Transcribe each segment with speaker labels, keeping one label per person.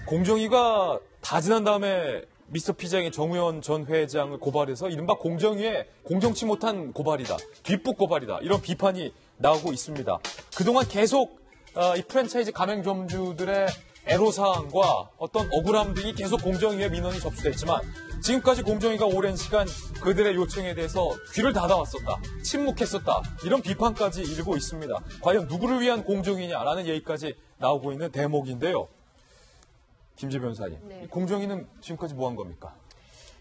Speaker 1: 공정위가 다 지난 다음에 미스터 피자의 정우현 전 회장을 고발해서 이른바 공정위에 공정치 못한 고발이다, 뒷북 고발이다, 이런 비판이 나오고 있습니다. 그동안 계속 이 프랜차이즈 가맹점주들의 애로사항과 어떤 억울함 등이 계속 공정위에 민원이 접수됐지만 지금까지 공정위가 오랜 시간 그들의 요청에 대해서 귀를 닫아왔었다, 침묵했었다, 이런 비판까지 일고 있습니다. 과연 누구를 위한 공정위냐라는 얘기까지 나오고 있는 대목인데요. 김재 변호사님,
Speaker 2: 네.
Speaker 1: 공정위는 지금까지 뭐 한 겁니까?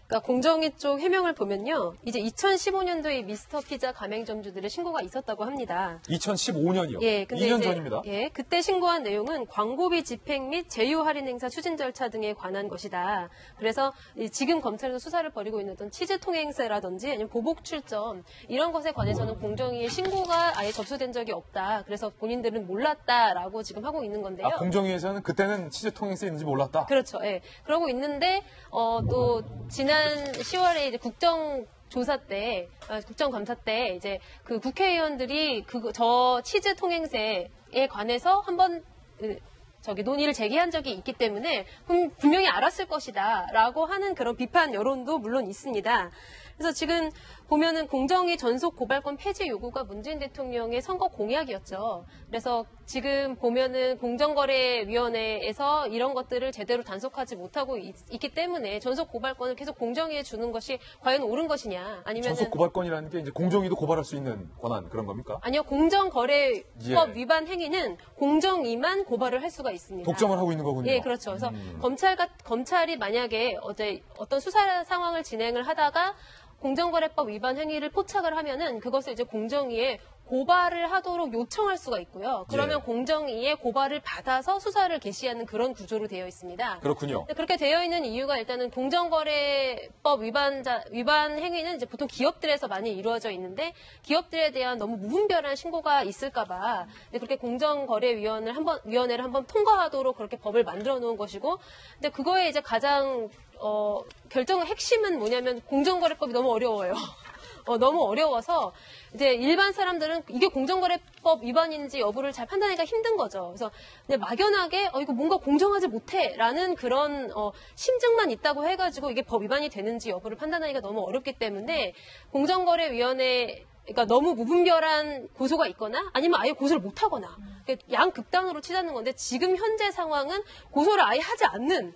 Speaker 2: 그러니까 공정위 쪽 해명을 보면요, 이제 2015년도에 미스터 피자 가맹점주들의 신고가 있었다고 합니다.
Speaker 1: 2015년이요?
Speaker 2: 예, 근데
Speaker 1: 2년
Speaker 2: 이제,
Speaker 1: 전입니다.
Speaker 2: 예, 그때 신고한 내용은 광고비 집행 및 제휴 할인 행사 추진 절차 등에 관한 것이다. 그래서 지금 검찰에서 수사를 벌이고 있는 어떤 치즈 통행세라든지 아니면 보복 출점 이런 것에 관해서는 공정위에 신고가 아예 접수된 적이 없다. 그래서 본인들은 몰랐다라고 지금 하고 있는 건데요.
Speaker 1: 아, 공정위에서는 그때는 치즈 통행세 있는지 몰랐다?
Speaker 2: 그렇죠. 예. 그러고 있는데 또 지난 10월에 이제 국정조사 때, 국정감사 때 이제 그 국회의원들이 저 치즈 통행세에 관해서 한번 논의를 제기한 적이 있기 때문에 분명히 알았을 것이다라고 하는 그런 비판 여론도 물론 있습니다. 그래서 지금 보면은 공정위 전속 고발권 폐지 요구가 문재인 대통령의 선거 공약이었죠. 그래서 지금 보면은 공정거래위원회에서 이런 것들을 제대로 단속하지 못하고 있기 때문에 전속 고발권을 계속 공정위에 주는 것이 과연 옳은 것이냐, 아니면
Speaker 1: 전속 고발권이라는 게 이제 공정위도 고발할 수 있는 권한 그런 겁니까?
Speaker 2: 아니요, 공정거래법 위반 행위는 공정위만 고발을 할 수가 있습니다.
Speaker 1: 독점을 하고 있는 거군요.
Speaker 2: 예, 그렇죠. 그래서 검찰이 만약에 어떤 수사 상황을 진행을 하다가 공정거래법 위반 행위를 포착을 하면은 그것을 이제 공정위에 고발을 하도록 요청할 수가 있고요. 그러면
Speaker 1: 예.
Speaker 2: 공정위에 고발을 받아서 수사를 개시하는 그런 구조로 되어 있습니다.
Speaker 1: 그렇군요.
Speaker 2: 그렇게 되어 있는 이유가 일단은 공정거래법 위반 행위는 이제 보통 기업들에서 많이 이루어져 있는데 기업들에 대한 너무 무분별한 신고가 있을까봐 그렇게 공정거래위원회를 한번 통과하도록 그렇게 법을 만들어 놓은 것이고, 근데 그거에 이제 가장 결정의 핵심은 뭐냐면 공정거래법이 너무 어려워요. 너무 어려워서 이제 일반 사람들은 이게 공정거래법 위반인지 여부를 잘 판단하기가 힘든 거죠. 그래서 근데 막연하게 이거 뭔가 공정하지 못해라는 그런 심증만 있다고 해가지고 이게 법 위반이 되는지 여부를 판단하기가 너무 어렵기 때문에 공정거래위원회, 그러니까 너무 무분별한 고소가 있거나 아니면 아예 고소를 못하거나 양극단으로 치닫는 건데, 지금 현재 상황은 고소를 아예 하지 않는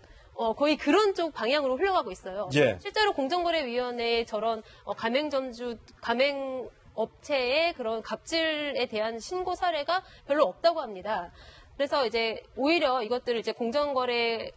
Speaker 2: 거의 그런 쪽 방향으로 흘러가고 있어요.
Speaker 1: 예.
Speaker 2: 실제로 공정거래위원회의 저런 가맹업체의 그런 갑질에 대한 신고 사례가 별로 없다고 합니다. 그래서 이제 오히려 이것들을 이제 공정거래위원회의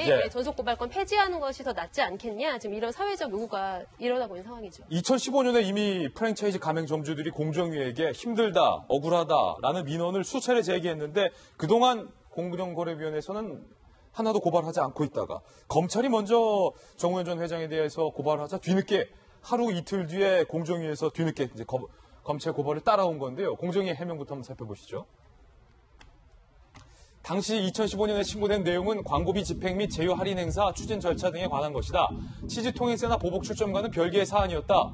Speaker 1: 예.
Speaker 2: 전속고발권 폐지하는 것이 더 낫지 않겠냐, 지금 이런 사회적 요구가 일어나고 있는 상황이죠.
Speaker 1: 2015년에 이미 프랜차이즈 가맹점주들이 공정위에게 힘들다, 억울하다라는 민원을 수차례 제기했는데 그동안 공정거래위원회에서는 하나도 고발하지 않고 있다가 검찰이 먼저 정우현 전 회장에 대해서 고발하자 뒤늦게 하루 이틀 뒤에 공정위에서 뒤늦게 이제 검찰 고발을 따라온 건데요. 공정위 해명부터 한번 살펴보시죠. 당시 2015년에 신고된 내용은 광고비 집행 및 제휴 할인 행사 추진 절차 등에 관한 것이다. 치즈 통행세나 보복 출점과는 별개의 사안이었다.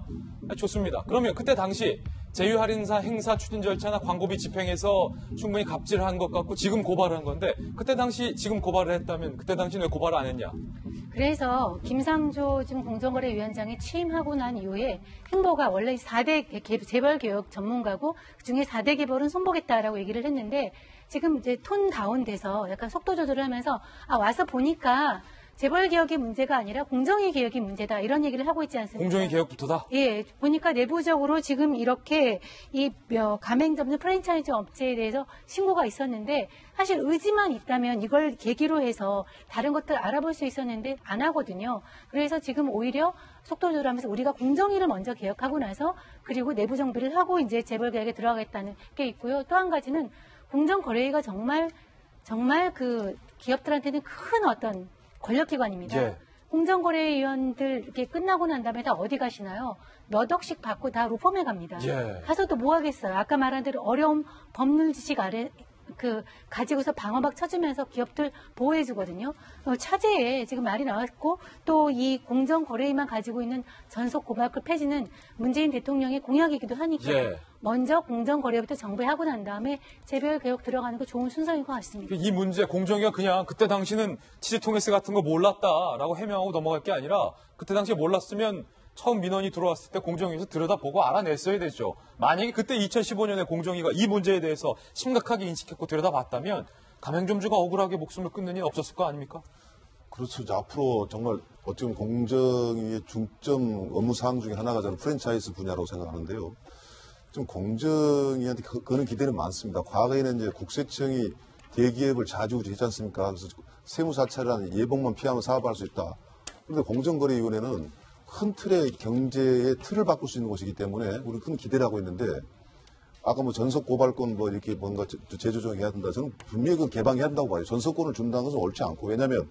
Speaker 1: 좋습니다. 그러면 그때 당시 제휴 할인 행사 추진 절차나 광고비 집행에서 충분히 갑질한 것 같고 지금 고발한 건데, 그때 당시 지금 고발을 했다면 그때 당시 왜 고발을 안 했냐?
Speaker 3: 그래서 김상조 지금 공정거래위원장이 취임하고 난 이후에 행보가 원래 4대 재벌개혁 전문가고 그중에 4대 개벌은 손보겠다라고 얘기를 했는데, 지금 이제 톤 다운돼서 약간 속도 조절을 하면서 와서 보니까 재벌 개혁의 문제가 아니라 공정위 개혁이 문제다, 이런 얘기를 하고 있지 않습니까?
Speaker 1: 공정위 개혁부터다?
Speaker 3: 예, 보니까 내부적으로 지금 이렇게 이 가맹점주 프랜차이즈 업체에 대해서 신고가 있었는데, 사실 의지만 있다면 이걸 계기로 해서 다른 것들 알아볼 수 있었는데 안 하거든요. 그래서 지금 오히려 속도 조절하면서 우리가 공정위를 먼저 개혁하고 나서 그리고 내부 정비를 하고 이제 재벌 개혁에 들어가겠다는 게 있고요. 또 한 가지는 공정거래위가 정말 그 기업들한테는 큰 어떤 권력기관입니다.
Speaker 1: 예.
Speaker 3: 공정거래위원들 이렇게 끝나고 난 다음에 다 어디 가시나요? 몇 억씩 받고 다 로펌에 갑니다.
Speaker 1: 예.
Speaker 3: 가서 또 뭐 하겠어요? 아까 말한 대로 어려운 법률 지식 아래 가지고서 방어막 쳐주면서 기업들 보호해주거든요. 차제에 지금 말이 나왔고 또 이 공정거래위만 가지고 있는 전속 고발권 폐지는 문재인 대통령의 공약이기도 하니까
Speaker 1: 예.
Speaker 3: 먼저 공정거래부터 정부에 하고 난 다음에 재별 개혁 들어가는 거 좋은 순서인 것 같습니다.
Speaker 1: 이 문제 공정위가 그냥 그때 당시는 치즈통해스 같은 거 몰랐다라고 해명하고 넘어갈 게 아니라 그때 당시에 몰랐으면 처음 민원이 들어왔을 때 공정위에서 들여다보고 알아냈어야 되죠. 만약에 그때 2015년에 공정위가 이 문제에 대해서 심각하게 인식했고 들여다봤다면 가맹점주가 억울하게 목숨을 끊는 일 없었을 거 아닙니까?
Speaker 4: 그렇죠. 이제 앞으로 정말 어찌 보면 공정위의 중점 업무 사항 중에 하나가 저는 프랜차이즈 분야라고 생각하는데요. 좀 공정위한테 그런 기대는 많습니다. 과거에는 이제 국세청이 대기업을 좌지우지했지 않습니까? 그래서 세무사찰이라는 예복만 피하면 사업할 수 있다. 그런데 공정거래위원회는 큰 틀의 경제의 틀을 바꿀 수 있는 곳이기 때문에 우리는 큰 기대를 하고 있는데 아까 뭐 전속 고발권 뭐 이렇게 뭔가 재조정해야 된다. 저는 분명히 그건 개방해야 한다고 봐요. 전속권을 준다는 것은 옳지 않고. 왜냐하면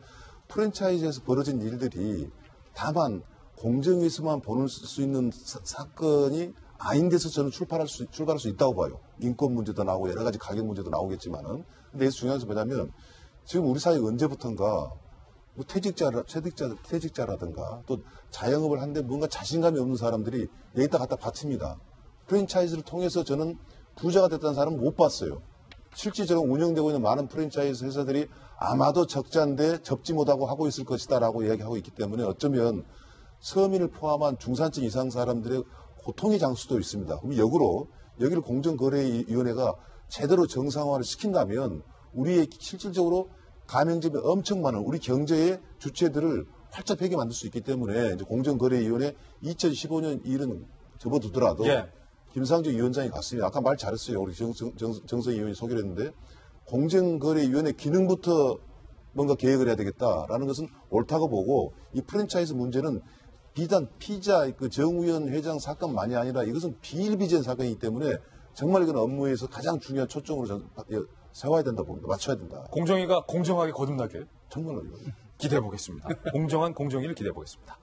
Speaker 4: 프랜차이즈에서 벌어진 일들이 다만 공정위에서만 보는 수 있는 사건이 아닌 데서 저는 출발할 수 있다고 봐요. 인권 문제도 나오고 여러 가지 가격 문제도 나오겠지만은. 근데 여기서 중요한 것은 뭐냐면 지금 우리 사회 언제부턴가 뭐 퇴직자라든가 또 자영업을 하는데 뭔가 자신감이 없는 사람들이 여기다 갖다 바칩니다. 프랜차이즈를 통해서 저는 부자가 됐다는 사람은 못 봤어요. 실질적으로 운영되고 있는 많은 프랜차이즈 회사들이 아마도 적자인데 접지 못하고 하고 있을 것이다라고 이야기하고 있기 때문에 어쩌면 서민을 포함한 중산층 이상 사람들의 고통의 장수도 있습니다. 그럼 역으로 여기를 공정거래위원회가 제대로 정상화를 시킨다면 우리의 실질적으로 가맹점이 엄청 많은 우리 경제의 주체들을 활짝 펴게 만들 수 있기 때문에 이제 공정거래위원회 2015년 일은 접어두더라도
Speaker 1: 예.
Speaker 4: 김상정 위원장이 갔습니다. 아까 말 잘했어요. 우리 정성 의원이 소개를 했는데 공정거래위원회 기능부터 뭔가 계획을 해야 되겠다라는 것은 옳다고 보고 이 프랜차이즈 문제는 비단 피자 그 정우현 회장 사건만이 아니라 이것은 비일비재한 사건이기 때문에 정말 이건 업무에서 가장 중요한 초점으로 세워야 된다 봅니다. 맞춰야 된다.
Speaker 1: 공정위가 공정하게 거듭나길
Speaker 4: 정말로
Speaker 1: 기대해 보겠습니다. 공정한 공정위를 기대해 보겠습니다.